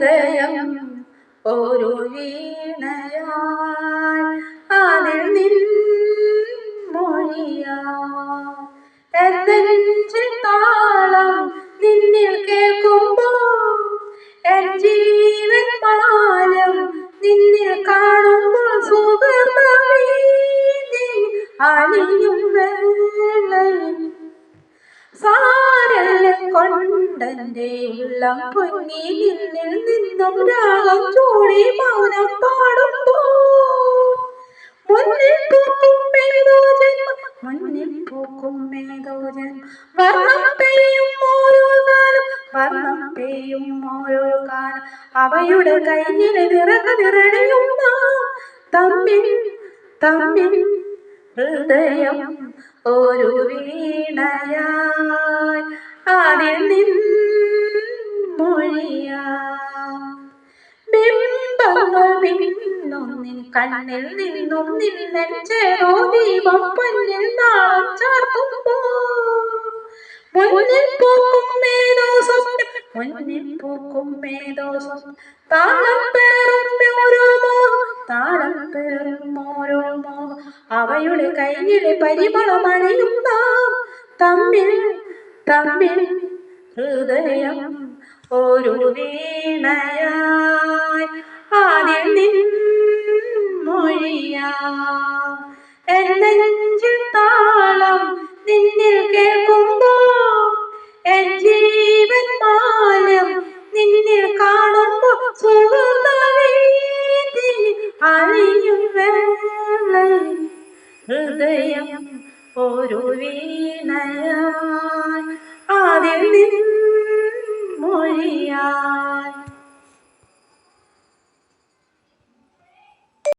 ഹൃദയം ഒരു വീണയായി അതിൽ നിൻ മൊഴിയായി നെഞ്ചിൽ താളം നിന്നിൽ കേൾക്കുമ്പോൾ എൻ ജീവൻ പാലം നിന്നിൽ കാണുമ്പോൾ സുഗന്ധമീ അണിയും വേളയിൽ സാരല്ല കൊണ്ടെന്റെ ഉള്ളം പൊങ്ങി നിന്നിൽ നിന്നും രാഗം ചൂടി മൗനം പാടുമ്പോ മുന്നിൽ പൂക്കും ഏതോ ജന്മം മുന്നിൽ പൂക്കും ഏതോ ജന്മം വർണ്ണം പെയ്യും ഓരോ കാലം വർണ്ണം പെയ്യും ഓരോ കാലം അവയുടെ കയ്യിൽ നിറകതിരണിയും തമ്മിൽ തമ്മിൽ ഹൃദയം ഒരു വീണയായി അതിൽ നിൻ മൊഴിയായി ബിംബങ്ങൾ മിന്നുന്നിൻ കണ്ണിൽ നിന്നും നിന്നെഞ്ചേരോ ദീപം പൊന്നിൽ നാളം ചാർത്തുമ്പോൾ മുന്നിൽ പൂക്കും ഏതോ സ്വപ്നം മുന്നിൽ പൂക്കും ഏതോ സ്വപ്നം താളം പേറും ഓരോ മോഹം താളം പേറും ഓരോ മോഹം അവയുടെ കയ്യിലെ പരിമളമണിയും നാം തമ്മിൽ തമ്മിൽ ഹൃദയം ഒരു വീണയായി അതിൽ നിൻ മൊഴിയായി നെഞ്ചിൽ താളം നിന്നിൽ കേൾക്കുമ്പോൾ എൻ ജീവൻ മാലം നിന്നിൽ കാണുമ്പോൾ സുഗന്ധവീതി അണിയും വേളയിൽ ഹൃദയം ഒരു വീണയായി അതിൽ നിൻ മൊഴിയായി